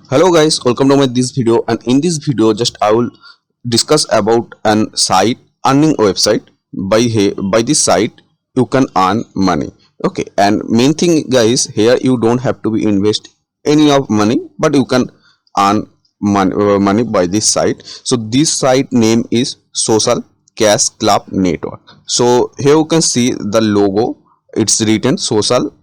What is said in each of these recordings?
Hello guys, welcome to my this video, and in this video just I will discuss about an site earning website. By this site you can earn money. Okay, and main thing guys, here you don't have to be invest any of money, but you can earn money by this site. So this site name is Social Cash Club Network. So here you can see the logo, it's written Social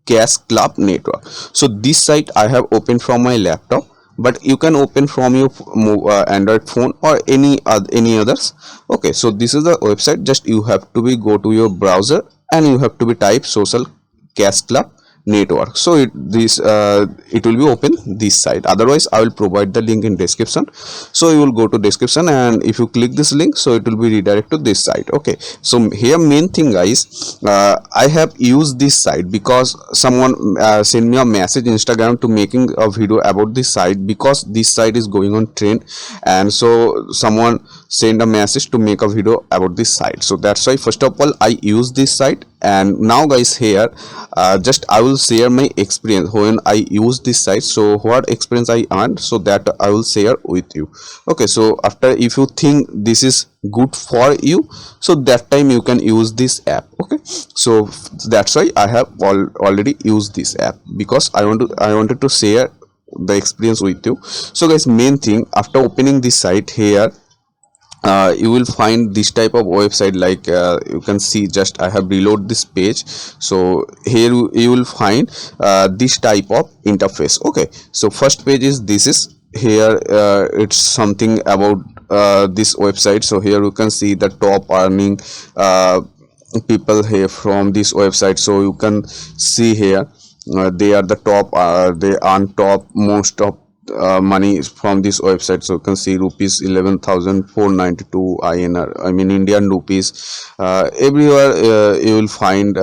Cash Club Network. So this site I have opened from my laptop, but you can open from your Android phone or any others. Okay, so this is the website. Just you have to be go to your browser and you have to be type Social Cash Club Network. So it will be open this site. Otherwise I will provide the link in description, so you will go to description, and if you click this link, so it will be redirect to this site. Okay, so here main thing guys, I have used this site because someone sent me a message Instagram to making a video about this site, because this site is going on trend, and so someone send a message to make a video about this site. So that's why first of all I use this site. And now guys, here just I will share my experience when I use this site. So what experience I earned, so that I will share with you. Okay, so after, if you think this is good for you, so that time you can use this app. Okay, so that's why I have already used this app, because I wanted to share the experience with you. So guys, main thing, after opening this site, here you will find this type of website. Like you can see, just I have reload this page. So here you will find this type of interface. Okay, so first page is this is here, it's something about this website. So here you can see the top earning people here from this website. So you can see here they are the top, they earn top most of money from this website. So you can see rupees 11,492 INR, I mean Indian rupees, everywhere you will find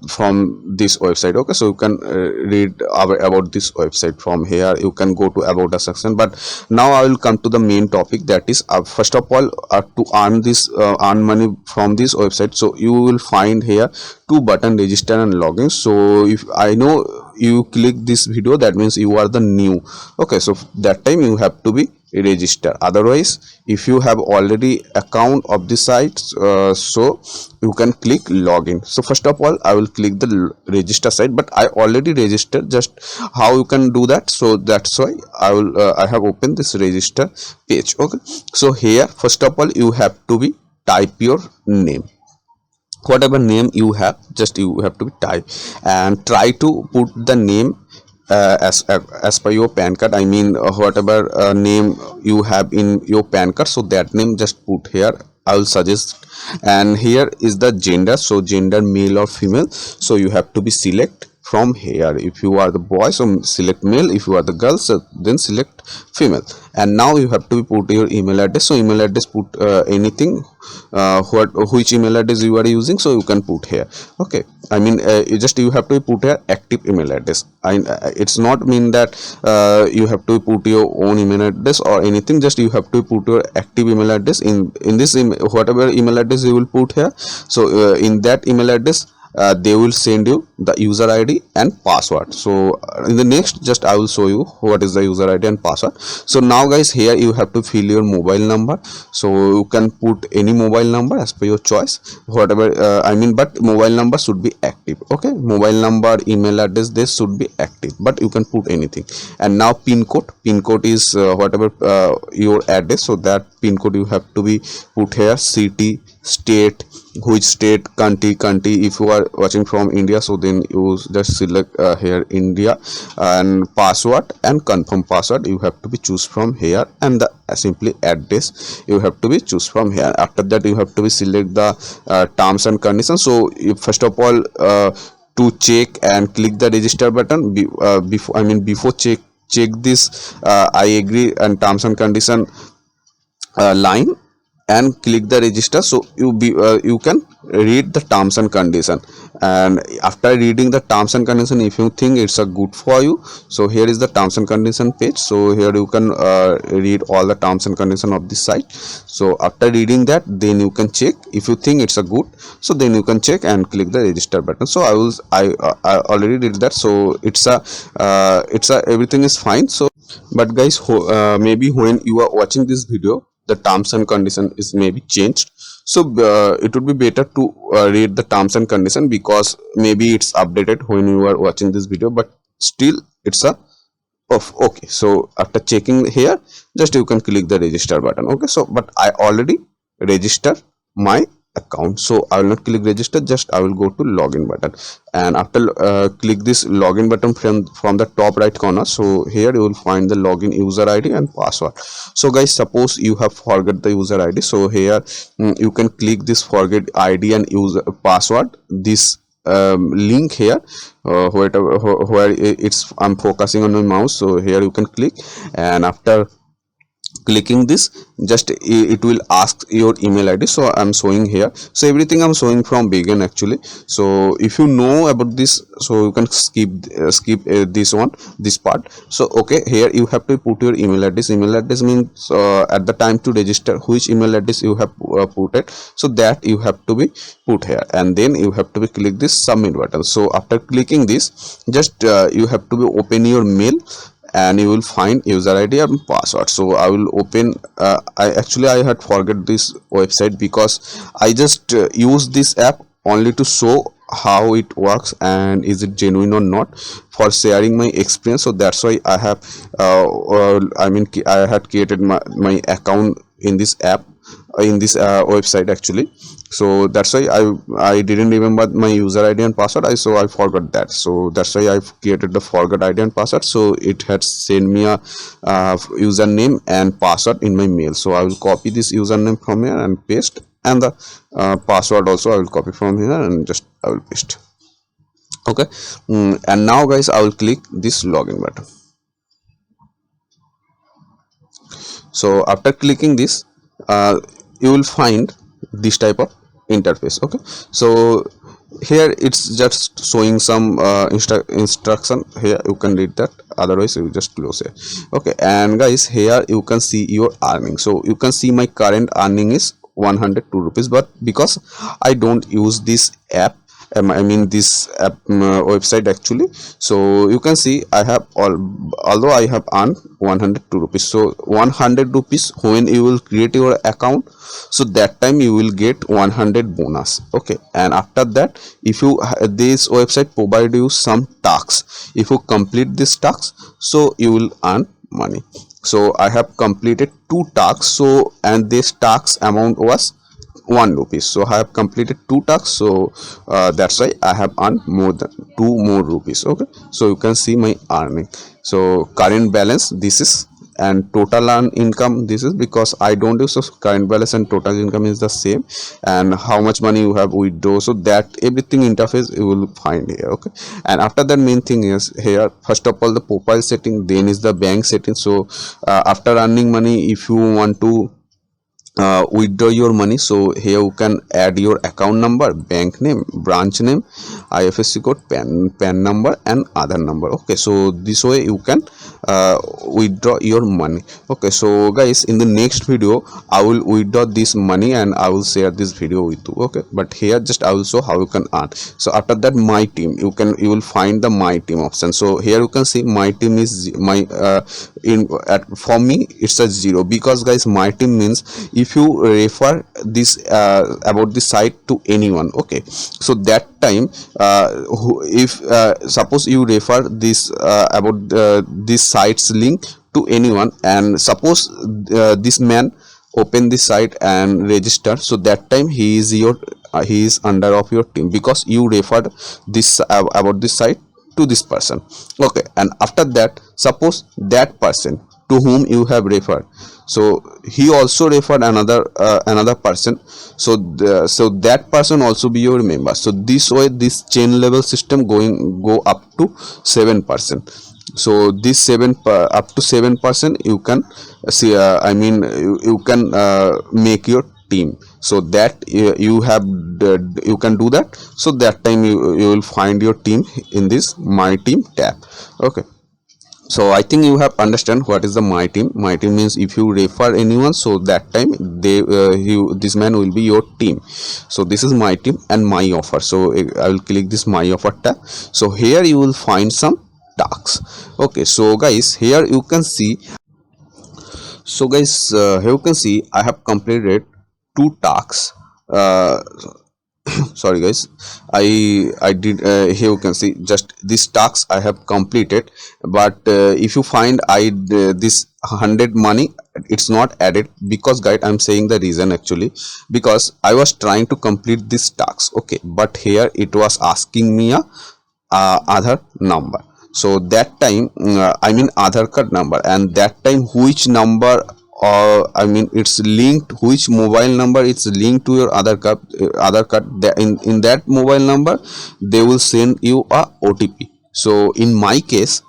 from this website. Okay, so you can read about this website from here. You can go to about us section, but now I will come to the main topic, that is first of all to earn money from this website. So you will find here two button, register and login. So if I know you click this video, that means you are the new. Okay, so that time you have to be register. Otherwise, if you have already account of the site, so you can click login. So first of all I will click the register site, but I already registered. Just how you can do that, so that's why I have opened this register page. Okay, so here first of all you have to be type your name, whatever name you have, just you have to type, and try to put the name as per your PAN card. I mean whatever name you have in your PAN card, so that name just put here, I will suggest. And here is the gender, so gender male or female, so you have to be select from here. If you are the boy, so select male. If you are the girl, so then select female. And now you have to put your email address. So email address, put anything, which email address you are using, so you can put here. Okay, I mean you have to put here active email address. It's not mean that you have to put your own email address or anything. Just you have to put your active email address in this whatever email address you will put here. So in that email address they will send you the user ID and password. So in the next, just I will show you what is the user ID and password. So now guys, here you have to fill your mobile number. So you can put any mobile number as per your choice, whatever I mean, but mobile number should be active. Okay, mobile number, email address, this should be active, but you can put anything. And now pin code is whatever your address, so that pin code you have to be put here. City, state, which state, country. If you are watching from India, so then you just select here India, and password and confirm password you have to be choose from here, and the simply address you have to be choose from here. After that you have to be select the terms and conditions. So first of all to check and click the register button, before check this I agree and terms and condition line, and click the register. So you can read the terms and condition, and after reading the terms and condition, if you think it's a good for you, so here is the terms and condition page. So here you can read all the terms and condition of this site. So after reading that, then you can check. If you think it's a good, so then you can check and click the register button. So I already did that. So it's a everything is fine. So But guys, maybe when you are watching this video, the terms and condition is maybe changed. So it would be better to read the terms and condition, because maybe it's updated when you are watching this video, but still it's a off. Okay, so after checking here, just you can click the register button. Okay, so but I already register my account, so I will not click register, just I will go to login button. And after click this login button from the top right corner, so here you will find the login user ID and password. So guys, suppose you have forgot the user ID, so here you can click this forget ID and user password, this link here, where it's I'm focusing on my mouse, so here you can click. And after clicking this, just it will ask your email ID, so I'm showing here. So everything I'm showing from begin actually. So if you know about this, so you can skip this part. So okay, here you have to put your email address. Email address means at the time to register which email address you have put it, so that you have to be put here. And then you have to be click this submit button. So after clicking this, just you have to be open your mail, and you will find user ID and password. So I will open. I had forget this website, because I just use this app only to show how it works and is it genuine or not, for sharing my experience. So that's why I have I had created my account in this app, in this website actually. So that's why I didn't remember my user ID and password, so I forgot that. So that's why I created the forgot ID and password. So it had sent me a username and password in my mail. So I will copy this username from here and paste, and the password also I will copy from here and just I will paste. Okay. And now guys, I will click this login button. So after clicking this, you will find this type of interface. Okay, so here it's just showing some instruction. Here you can read that, otherwise you just close it. Okay, and guys, here you can see your earning. So you can see my current earning is 102 rupees, but because I don't use this app, I mean this app website actually, so you can see I have although I have earned 102 rupees. So 100 rupees when you will create your account, so that time you will get 100 bonus. Okay, and after that, if you this website provide you some tasks, if you complete this tasks, so you will earn money. So I have completed 2 tasks, so and this task amount was 1 rupees. So I have completed 2 tasks, so that's why I have earned more than 2 more rupees. Okay, so you can see my earning. So current balance this is, and total earn income this is, because I don't use, so current balance and total income is the same. And how much money you have withdraw, so that everything interface you will find here. Okay, and after that, main thing is here, first of all the profile setting, then is the bank setting. So after earning money, if you want to withdraw your money, so here you can add your account number, bank name, branch name, IFSC code, pan number and other number. Okay, so this way you can withdraw your money. Okay, so guys, in the next video I will withdraw this money and I will share this video with you. Okay, but here just I will show how you can earn. So after that, my team, you will find the my team option. So here you can see my team is my for me it's a 0, because guys, my team means if you refer this about the site to anyone. Okay, so that time if suppose you refer this about this site's link to anyone, and suppose this man open this site and register, so that time he is under of your team, because you referred this about this site to this person. Okay, and after that, suppose that person to whom you have referred, so he also referred another person, so so that person also be your member. So this way, this chain level system go up to 7%. So this up to 7% you can see, I mean you can make your team, so that you can do that. So that time you will find your team in this my team tab. Okay, so I think you have understand what is the my team. My team means if you refer anyone, so that time this man will be your team. So this is my team and my offer. So I will click this my offer tab. So here you will find some tasks. Okay, so guys, here you can see, here you can see I have completed two tasks. uh, Sorry guys, I did, here you can see just this tasks I have completed, but if you find this 100 money, it's not added, because guys I'm saying the reason actually, because I was trying to complete this tasks, okay, but here it was asking me a Aadhaar number. So that time, I mean Aadhaar card number, and that time which number, or I mean it's linked, which mobile number it's linked to your Aadhaar card, in that mobile number they will send you a OTP. So in my case,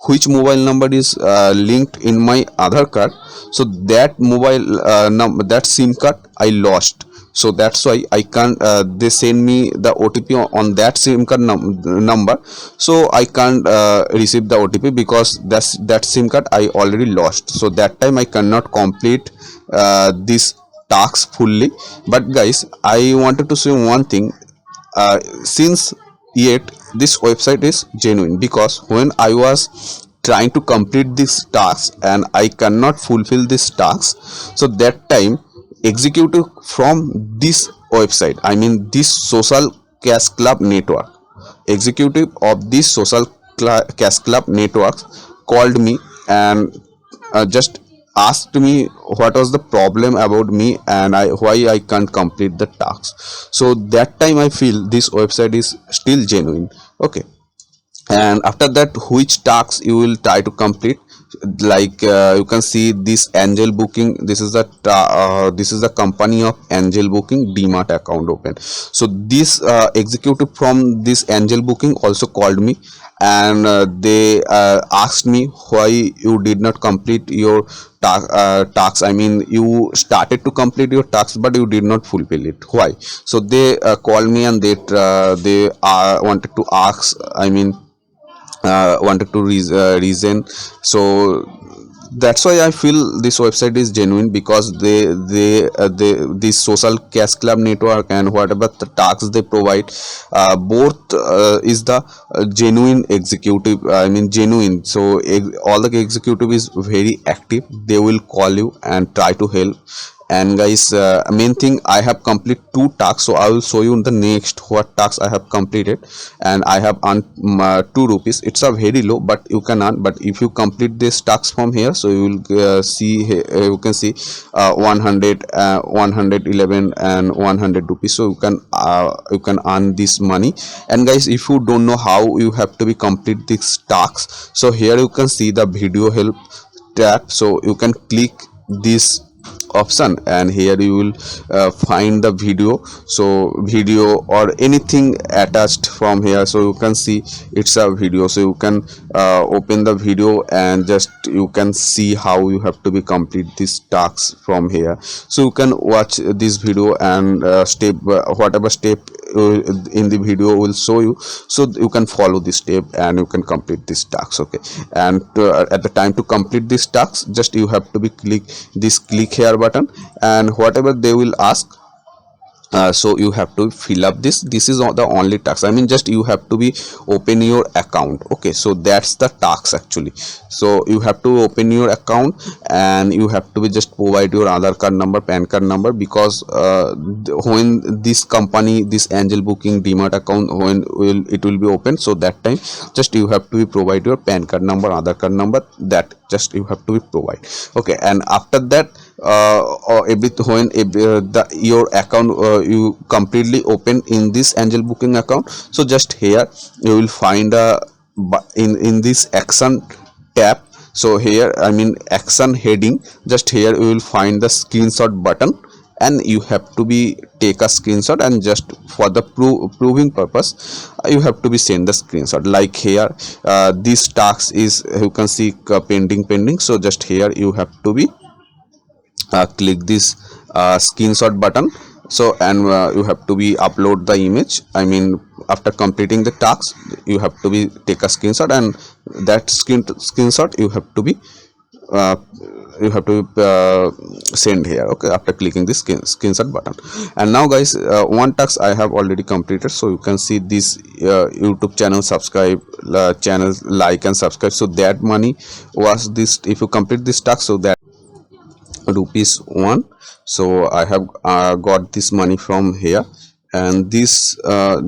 which mobile number is linked in my Aadhaar card, so that mobile number, that SIM card I lost. So that's why I can't, they send me the OTP on that SIM card number, so I can't receive the OTP, because that SIM card I already lost. So that time I cannot complete this task fully. But guys, I wanted to say one thing, since yet this website is genuine, because when I was trying to complete this task and I cannot fulfill this task, so that time executive from this website, I mean this social cash club network, executive of this social cash club networks called me, and just asked me what was the problem about me, and why I can't complete the task. So that time I feel this website is still genuine. Okay, and after that, which tasks you will try to complete, like you can see this Angel Booking, this is the company of Angel Booking Demat account open. So this executive from this Angel Booking also called me, and they asked me why you did not complete your tasks. I mean you started to complete your tasks but you did not fulfill it, why? So they called me, and they wanted to ask, I mean wanted to reason. So that's why I feel this website is genuine, because they this social cash club network and whatever the tasks they provide, both is the genuine executive, I mean genuine. So all the executive is very active, they will call you and try to help. And guys, main thing, I have complete two tasks, so I will show you in the next what tasks I have completed, and I have earned 2 rupees. It's a very low, but you can earn. But if you complete this tasks from here, so you will see you can see 100 111 and 100 rupees, so you can earn this money. And guys, if you don't know how you have to be complete these tasks, so here you can see the video help tab, so you can click this option, and here you will find the video, so video or anything attached from here, so you can see it's a video, so you can open the video and just you can see how you have to be complete these tasks from here. So you can watch this video, and step whatever step in the video will show you, so you can follow this step and you can complete this task. Okay, and at the time to complete this task, just you have to be click here button, and whatever they will ask, so you have to fill up this is not the only task, I mean just you have to be open your account. Okay, so that's the task actually. So you have to open your account, and you have to be just provide your Aadhaar card number, PAN card number, because when this company, this Angel Booking Demat account, when it will be open, so that time just you have to be provide your PAN card number, Aadhaar card number, that just you have to be provide. Okay, and after that, or your account you completely open in this Angel Booking account, so just here you will find in this action tab, so here I mean action heading, just here you will find the screenshot button, and you have to be take a screenshot, and just for the proving purpose you have to be send the screenshot. Like here this task is, you can see pending, so just here you have to be click this screenshot button, so and you have to be upload the image, I mean after completing the task you have to be take a screenshot, and that screenshot you have to be uh, send here. Okay, after clicking this screenshot button. And now guys, one task I have already completed. So you can see this YouTube channel subscribe, channel like and subscribe. So that money was this, if you complete this task, so that rupees 1. So I have got this money from here. And this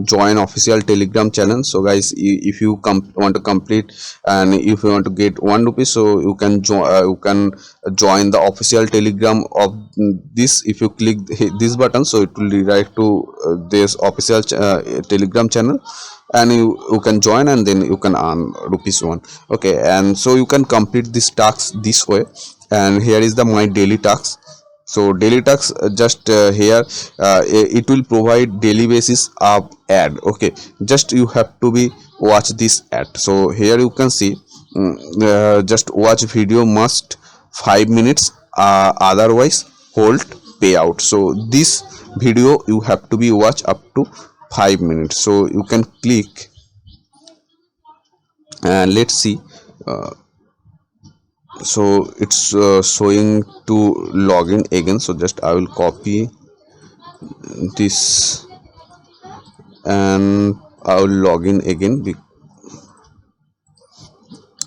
join official telegram channel. So guys, if you want to complete and if you want to get 1 rupee, so you can join the official telegram of this. If you click this button, so it will redirect to this official telegram channel, and you can join, and then you can earn rupees 1. Okay, and so you can complete this task this way. And here is the my daily task. So daily task, just here it will provide daily basis of ad. Okay, just you have to be watch this ad. So here you can see, just watch video must 5 minutes, otherwise hold payout. So this video you have to be watch up to 5 minutes. So you can click, and let's see. So it's showing to login again. So just I will copy this and I will log in again,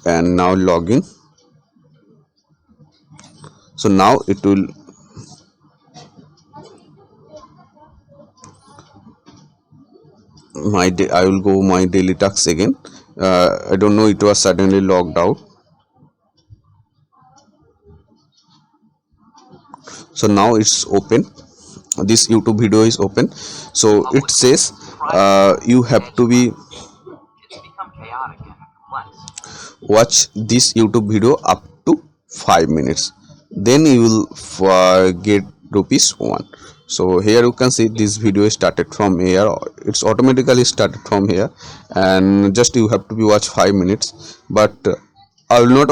and now login. So now it will I will go my daily tasks again. I don't know, it was suddenly logged out. So now it's open, this YouTube video is open. So it says you have to be watch this YouTube video up to 5 minutes, then you will get rupees 1. So here you can see this video is started from here, it's automatically started from here, and just you have to be watch 5 minutes. But I will not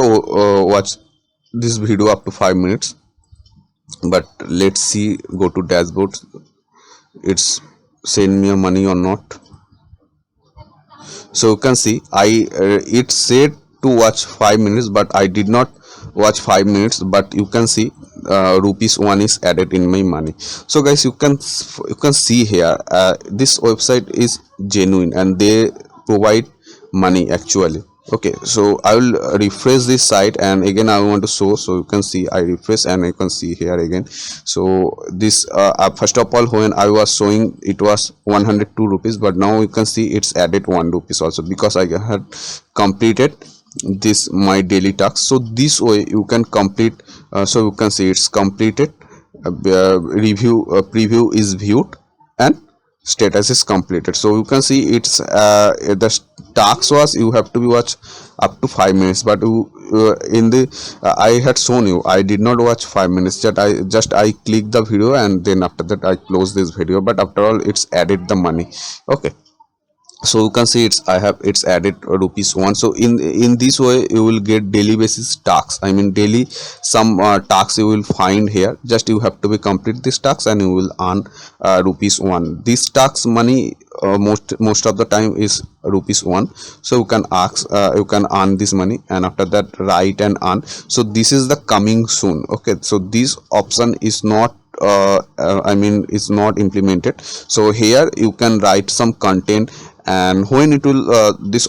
watch this video up to 5 minutes. But let's see, go to dashboard, it's send me money or not. So you can see it said to watch 5 minutes, but I did not watch 5 minutes. But you can see rupees 1 is added in my money. So guys, you can see here, this website is genuine and they provide money actually. Okay, so I will refresh this site, and again I want to show. So you can see I refresh, and you can see here again. So this first of all, when I was showing it was 102 rupees, but now you can see it's added 1 rupees also, because I had completed this my daily task. So this way you can complete. So you can see it's completed, preview is viewed, and status is completed. So you can see it's the task was you have to be watch up to 5 minutes. But you, in the I had shown you I did not watch 5 minutes, that I click the video, and then after that I close this video. But after all, it's added the money. Okay, so you can see it's added rupees 1. So in this way you will get daily basis tasks. I mean daily some tasks you will find here. Just you have to be complete this task, and you will earn rupees 1. This tax money most of the time is rupees 1. So you can ask you can earn this money, and after that write and earn. So this is the coming soon. Okay, so this option is not I mean it's not implemented. So here you can write some content, and when it will this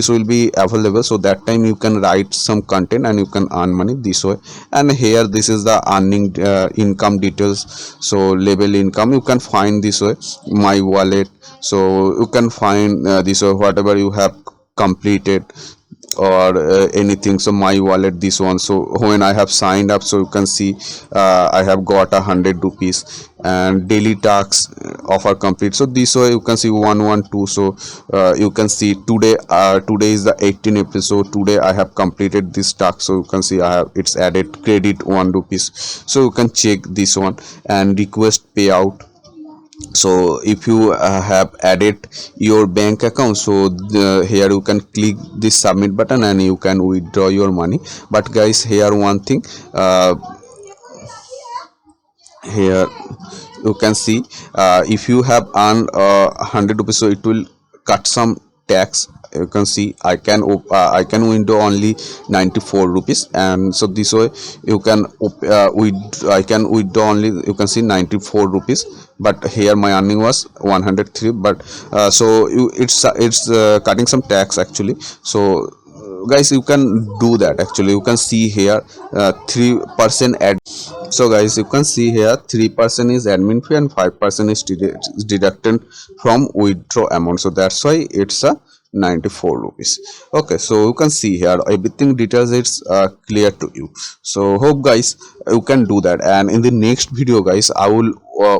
will be available, so that time you can write some content and you can earn money this way. And here this is the earning income details. So label income you can find this way, my wallet. So you can find this way whatever you have completed or anything. So my wallet, this one. So when I have signed up, so you can see I have got 100 rupees, and daily tasks offer complete. So this way you can see 112. So you can see today is the 18th episode. Today I have completed this task. So you can see I have it's added credit 1 rupees. So you can check this one, and request payout. So if you have added your bank account, so here you can click this submit button and you can withdraw your money. But guys, here one thing, here you can see if you have earned 100 rupees, so it will cut some tax you can see I can window only 94 rupees, and so this way you can I can withdraw only, you can see 94 rupees, but here my earning was 103. But so it's cutting some tax actually. So guys, you can do that actually. You can see here 3% ad. So guys, you can see here 3% is admin fee and 5% is deducted from withdraw amount, so that's why it's a 94 rupees. Okay, so you can see here everything details, it's clear to you. So hope guys you can do that, and in the next video guys I will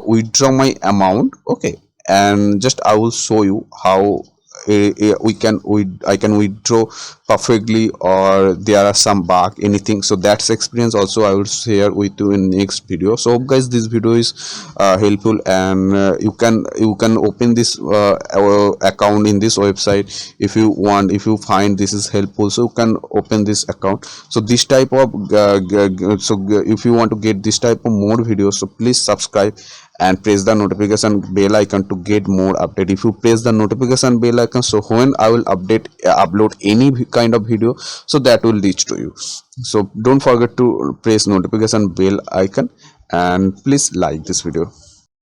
withdraw my amount. Okay, and just I will show you how I can withdraw perfectly, or there are some bug anything. So that's experience also I will share with you in next video. So guys, this video is helpful, and you can open this our account in this website if you want. If you find this is helpful, so you can open this account. So this type of if you want to get this type of more videos, so please subscribe and press the notification bell icon to get more update. If you press the notification bell icon, so when I will upload any kind of video, so that will reach to you. So don't forget to press notification bell icon, and please like this video.